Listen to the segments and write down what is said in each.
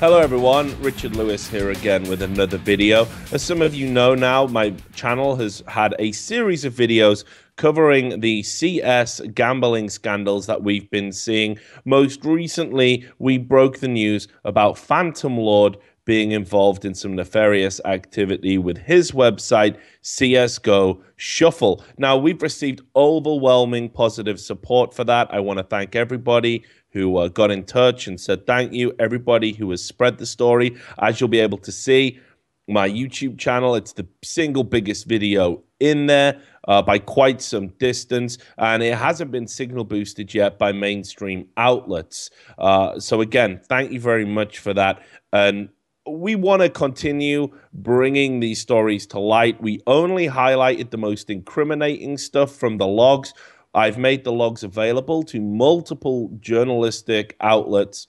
Hello everyone, Richard Lewis here again with another video. As some of you know now, my channel has had a series of videos covering the CS gambling scandals that we've been seeing. Most recently, we broke the news about Phantoml0rd being involved in some nefarious activity with his website, CSGOShuffle. Now, we've received overwhelming positive support for that. I want to thank everybody who got in touch and said thank you. Everybody who has spread the story. As you'll be able to see, my YouTube channel, it's the single biggest video in there by quite some distance, and it hasn't been signal boosted yet by mainstream outlets. So again, thank you very much for that. And we want to continue bringing these stories to light. We only highlighted the most incriminating stuff from the logs. I've made the logs available to multiple journalistic outlets.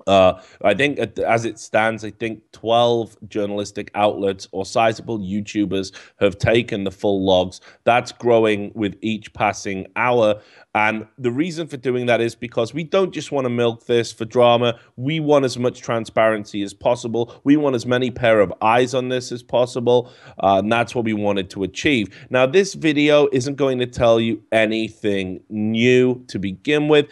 I think as it stands, I think 12 journalistic outlets or sizable YouTubers have taken the full logs. That's growing with each passing hour. And the reason for doing that is because we don't just want to milk this for drama. We want as much transparency as possible. We want as many pair of eyes on this as possible. And that's what we wanted to achieve. Now, this video isn't going to tell you anything new to begin with.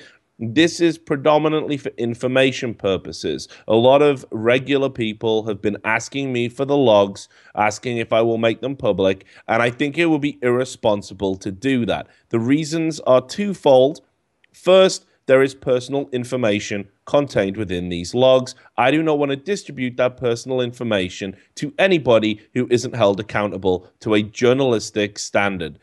This is predominantly for information purposes. A lot of regular people have been asking me for the logs, asking if I will make them public, and I think it would be irresponsible to do that. The reasons are twofold. First, there is personal information contained within these logs. I do not want to distribute that personal information to anybody who isn't held accountable to a journalistic standard.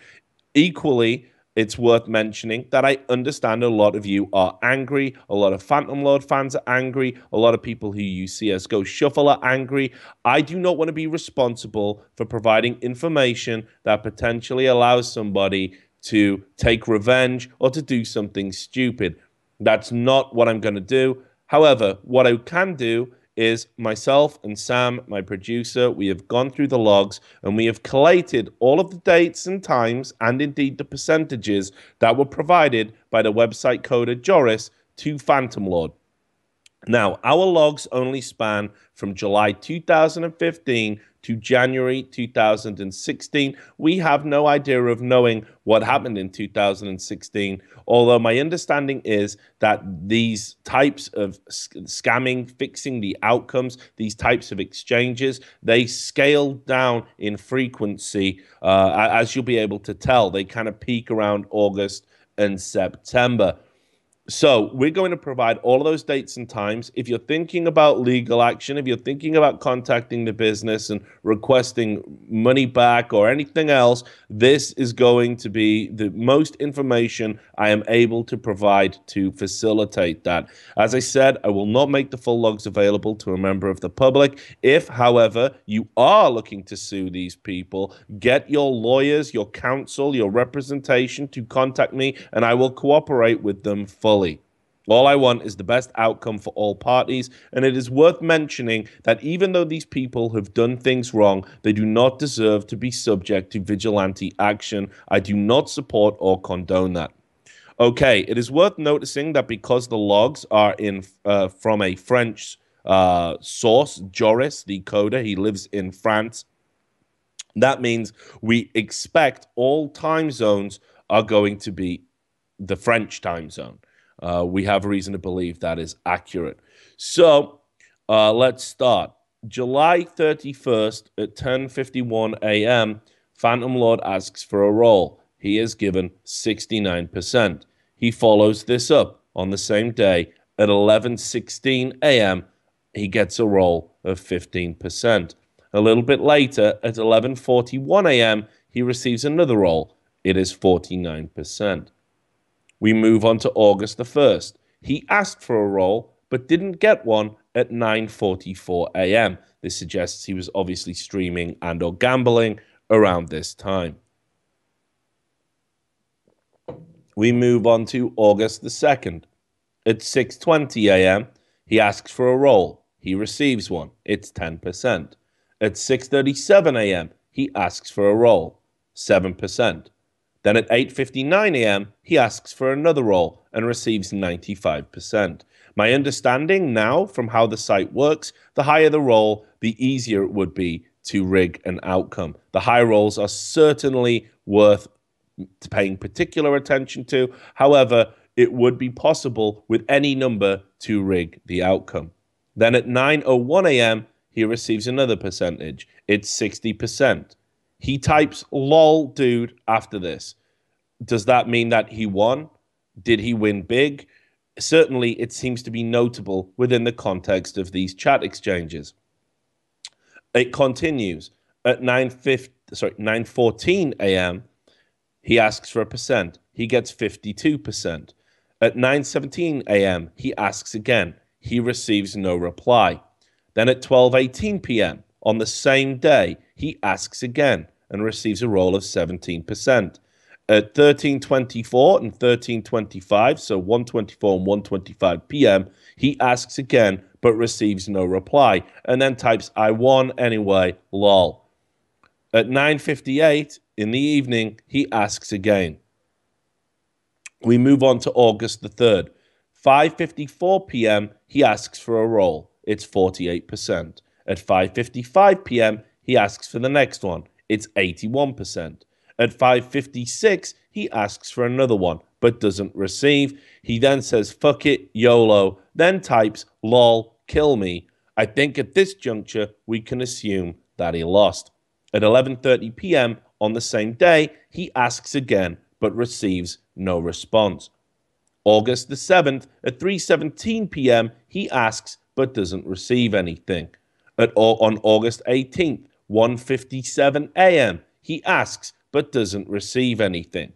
Equally, it's worth mentioning that I understand a lot of you are angry. A lot of Phantoml0rd fans are angry. A lot of people who use CSGOShuffle are angry. I do not want to be responsible for providing information that potentially allows somebody to take revenge or to do something stupid. That's not what I'm going to do. However, what I can do is myself and Sam, my producer, we have gone through the logs and we have collated all of the dates and times and indeed the percentages that were provided by the website coder Joris to Phantoml0rd. Now, our logs only span from July 2015 to January 2016. We have no idea of knowing what happened in 2016, although my understanding is that these types of scamming, fixing the outcomes, these types of exchanges, they scale down in frequency. As you'll be able to tell, they kind of peak around August and September. So we're going to provide all of those dates and times. If you're thinking about legal action, if you're thinking about contacting the business and requesting money back or anything else, this is going to be the most information I am able to provide to facilitate that. As I said, I will not make the full logs available to a member of the public. If, however, you are looking to sue these people, get your lawyers, your counsel, your representation to contact me, and I will cooperate with them fully. All I want is the best outcome for all parties, and it is worth mentioning that even though these people have done things wrong, they do not deserve to be subject to vigilante action. I do not support or condone that. Okay, it is worth noticing that because the logs are in from a French source, Joris, the coder, he lives in France, that means we expect all time zones are going to be the French time zone. We have reason to believe that is accurate. So let's start. July 31st at 10:51 a.m., Phantoml0rd asks for a roll. He is given 69%. He follows this up on the same day at 11:16 a.m. He gets a roll of 15%. A little bit later at 11:41 a.m., he receives another roll. It is 49%. We move on to August the 1st. He asked for a roll, but didn't get one at 9:44 a.m. This suggests he was obviously streaming and or gambling around this time. We move on to August the 2nd. At 6:20 a.m., he asks for a roll. He receives one. It's 10%. At 6:37 a.m., he asks for a roll. 7%. Then at 8:59 a.m., he asks for another roll and receives 95%. My understanding now from how the site works, the higher the roll, the easier it would be to rig an outcome. The high rolls are certainly worth paying particular attention to. However, it would be possible with any number to rig the outcome. Then at 9:01 a.m., he receives another percentage. It's 60%. He types lol dude after this. Does that mean that he won? Did he win big? Certainly, it seems to be notable within the context of these chat exchanges. It continues at 9:14 a.m. He asks for a percent. He gets 52%. At 9:17 a.m., he asks again. He receives no reply. Then at 12:18 p.m. on the same day, he asks again and receives a roll of 17%. At 13:24 and 13:25, so 1:24 and 1:25 p.m., he asks again but receives no reply and then types, I won anyway, lol. At 9:58 in the evening, he asks again. We move on to August the 3rd. 5:54 p.m., he asks for a roll. It's 48%. At 5:55 p.m., he asks for the next one. It's 81%. At 5:56, he asks for another one, but doesn't receive. He then says, fuck it, YOLO, then types, lol, kill me. I think at this juncture, we can assume that he lost. At 11:30 p.m. on the same day, he asks again, but receives no response. August the 7th, at 3:17 p.m., he asks, but doesn't receive anything. On August 18th, 1:57 a.m., he asks, but doesn't receive anything.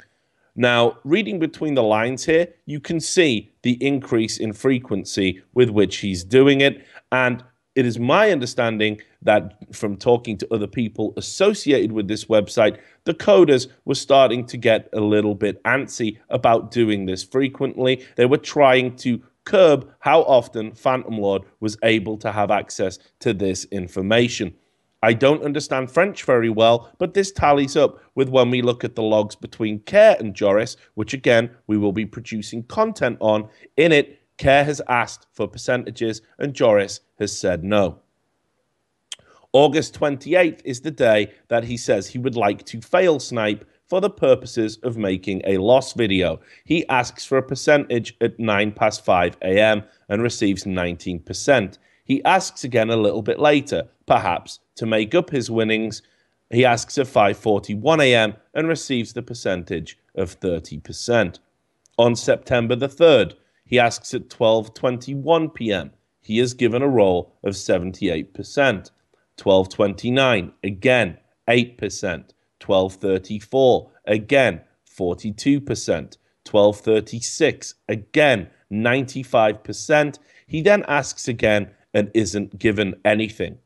Now, reading between the lines here, you can see the increase in frequency with which he's doing it. And it is my understanding that from talking to other people associated with this website, the coders were starting to get a little bit antsy about doing this frequently. They were trying to curb how often Phantoml0rd was able to have access to this information. I don't understand French very well, but this tallies up with when we look at the logs between Care and Joris, which again, we will be producing content on. In it, Care has asked for percentages and Joris has said no. August 28th is the day that he says he would like to fail snipe for the purposes of making a loss video. He asks for a percentage at 5:09 a.m. and receives 19%. He asks again a little bit later, perhaps to make up his winnings. He asks at 5:41 a.m. and receives the percentage of 30%. On September the 3rd, he asks at 12:21 p.m. He is given a roll of 78%. 12:29, again, 8%. 12:34, again, 42%. 12:36, again, 95%. He then asks again and isn't given anything.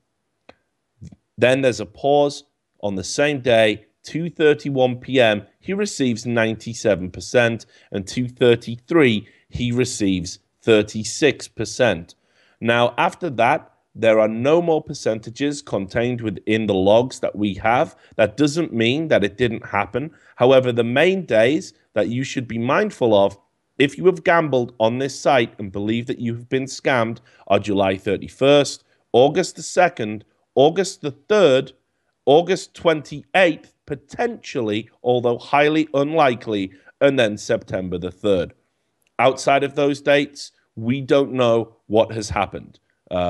Then there's a pause. On the same day, 2:31 p.m., he receives 97%, and 2:33, he receives 36%. Now, after that, there are no more percentages contained within the logs that we have. That doesn't mean that it didn't happen. However, the main days that you should be mindful of if you have gambled on this site and believe that you have been scammed are July 31st, August the 2nd, August the 3rd, August 28th, potentially, although highly unlikely, and then September the 3rd. Outside of those dates, we don't know what has happened.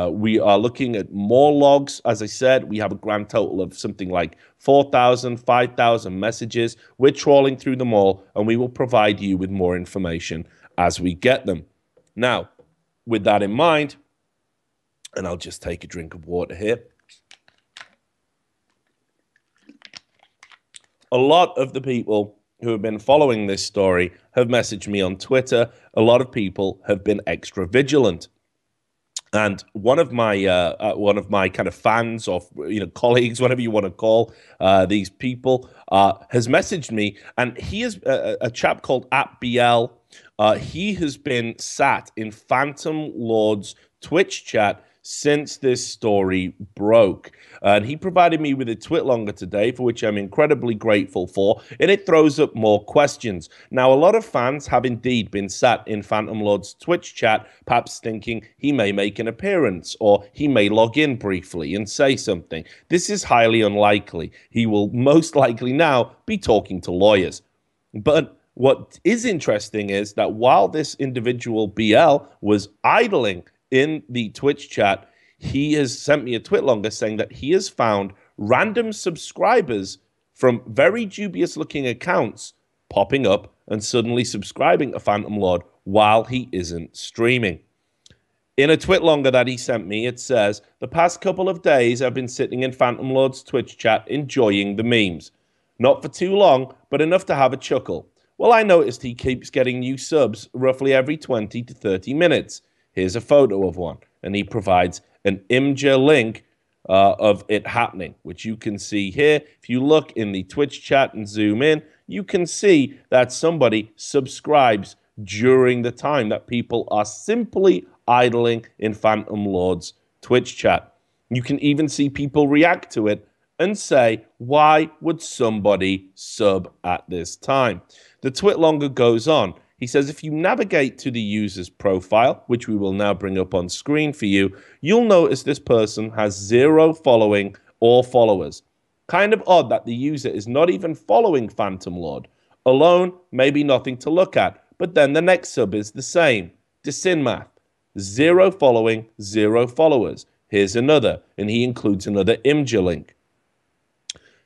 We are looking at more logs. As I said, we have a grand total of something like 4,000, 5,000 messages. We're trawling through them all, and we will provide you with more information as we get them. Now, with that in mind, and I'll just take a drink of water here. A lot of the people who have been following this story have messaged me on Twitter. A lot of people have been extra vigilant. And one of my kind of fans or colleagues, whatever you want to call these people, has messaged me, and he is a chap called @BL. He has been sat in Phantoml0rds Twitch chat since this story broke. And he provided me with a TwitLonger today, for which I'm incredibly grateful for, and it throws up more questions. Now, a lot of fans have indeed been sat in Phantoml0rds' Twitch chat, perhaps thinking he may make an appearance, or he may log in briefly and say something. This is highly unlikely. He will most likely now be talking to lawyers. But what is interesting is that while this individual BL was idling in the Twitch chat, he has sent me a TwitLonger saying that he has found random subscribers from very dubious looking accounts popping up and suddenly subscribing to Phantoml0rd while he isn't streaming. In a TwitLonger that he sent me, it says, "The past couple of days I've been sitting in Phantoml0rd's Twitch chat enjoying the memes. Not for too long, but enough to have a chuckle. Well, I noticed he keeps getting new subs roughly every 20 to 30 minutes. Here's a photo of one." And he provides an image link of it happening, which you can see here. If you look in the Twitch chat and zoom in, you can see that somebody subscribes during the time that people are simply idling in Phantoml0rds' Twitch chat. You can even see people react to it and say, why would somebody sub at this time? The TwitLonger goes on. He says, if you navigate to the user's profile, which we will now bring up on screen for you, you'll notice this person has 0 following or followers. Kind of odd that the user is not even following Phantoml0rd. Alone, maybe nothing to look at, but then the next sub is the same. Math. 0 following, 0 followers. Here's another, and he includes another image link.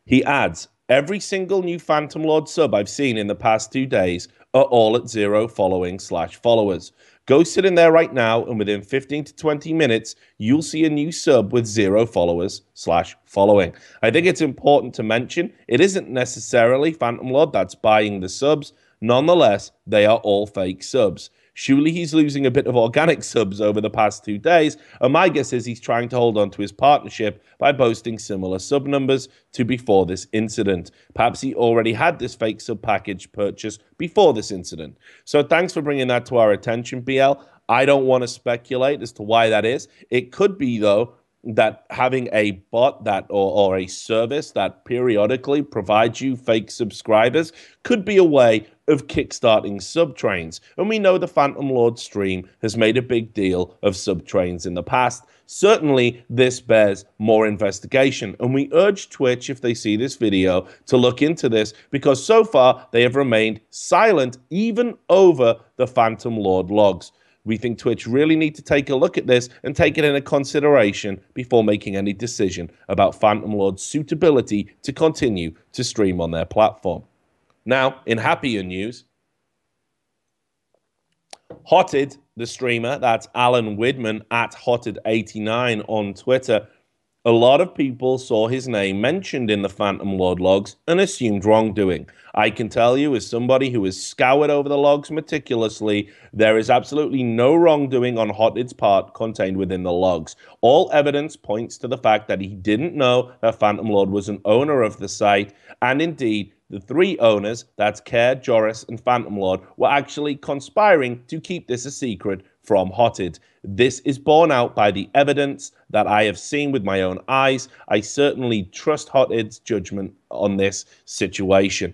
He adds, every single new Phantoml0rd sub I've seen in the past 2 days are all at 0 following/followers. Go sit in there right now, and within 15 to 20 minutes, you'll see a new sub with 0 followers/following. I think it's important to mention, it isn't necessarily Phantoml0rd that's buying the subs. Nonetheless, they are all fake subs. Surely he's losing a bit of organic subs over the past 2 days, and my guess is he's trying to hold on to his partnership by boasting similar sub numbers to before this incident. Perhaps he already had this fake sub package purchase before this incident. So thanks for bringing that to our attention, BL. I don't want to speculate as to why that is. It could be, though, that having a bot that or a service that periodically provides you fake subscribers could be a way of kickstarting sub trains. And we know the Phantoml0rd stream has made a big deal of sub trains in the past. Certainly, this bears more investigation, and we urge Twitch, if they see this video, to look into this, because so far they have remained silent even over the Phantoml0rd logs. We think Twitch really need to take a look at this and take it into consideration before making any decision about Phantoml0rd's suitability to continue to stream on their platform. Now, in happier news, Hotted, the streamer, that's Alan Widman at Hotted89 on Twitter, a lot of people saw his name mentioned in the Phantoml0rd logs and assumed wrongdoing. I can tell you, as somebody who has scoured over the logs meticulously, there is absolutely no wrongdoing on Hotted's part contained within the logs. All evidence points to the fact that he didn't know that Phantoml0rd was an owner of the site, and indeed, the 3 owners, that's Care, Joris, and Phantoml0rd, were actually conspiring to keep this a secret from Hotted. This is borne out by the evidence that I have seen with my own eyes. I certainly trust Hotted's judgment on this situation.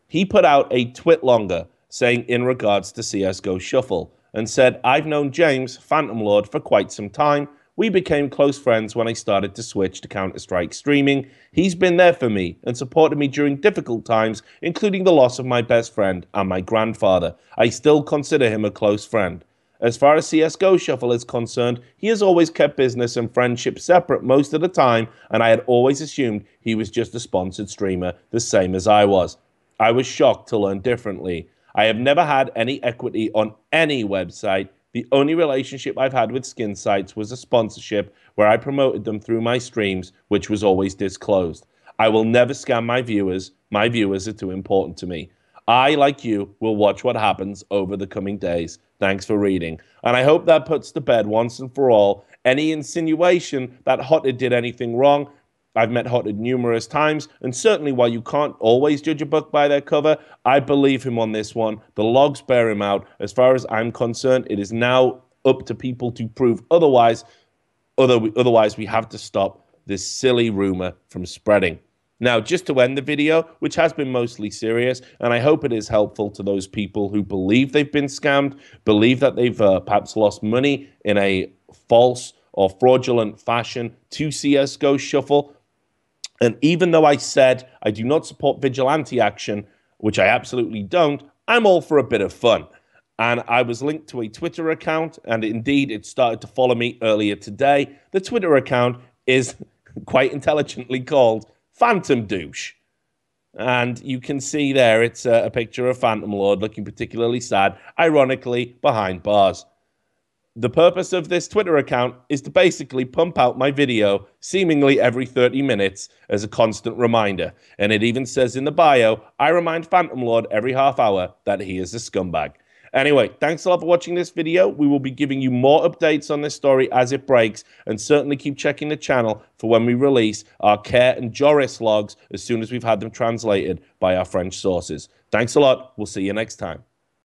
He put out a TwitLonger saying in regards to CSGOShuffle and said, I've known James, Phantoml0rd, for quite some time. We became close friends when I started to switch to Counter-Strike streaming. He's been there for me and supported me during difficult times, including the loss of my best friend and my grandfather. I still consider him a close friend. As far as CSGOShuffle is concerned, he has always kept business and friendship separate most of the time, and I had always assumed he was just a sponsored streamer, the same as I was. I was shocked to learn differently. I have never had any equity on any website. The only relationship I've had with skin sites was a sponsorship where I promoted them through my streams, which was always disclosed. I will never scam my viewers. My viewers are too important to me. I, like you, will watch what happens over the coming days. Thanks for reading. And I hope that puts to bed once and for all any insinuation that Hotted did anything wrong. I've met Hotted numerous times, and certainly while you can't always judge a book by their cover, I believe him on this one. The logs bear him out. As far as I'm concerned, it is now up to people to prove otherwise. Otherwise, we have to stop this silly rumor from spreading. Now, just to end the video, which has been mostly serious, and I hope it is helpful to those people who believe they've been scammed, believe that they've perhaps lost money in a false or fraudulent fashion to CSGOShuffle. And even though I said I do not support vigilante action, which I absolutely don't, I'm all for a bit of fun. And I was linked to a Twitter account, and indeed it started to follow me earlier today. The Twitter account is quite intelligently called Phantoml0rds. And you can see there, it's a picture of Phantoml0rd looking particularly sad, ironically behind bars. The purpose of this Twitter account is to basically pump out my video seemingly every 30 minutes as a constant reminder. And it even says in the bio, I remind Phantoml0rd every half hour that he is a scumbag. Anyway, thanks a lot for watching this video. We will be giving you more updates on this story as it breaks, and certainly keep checking the channel for when we release our Care and Joris logs as soon as we've had them translated by our French sources. Thanks a lot. We'll see you next time.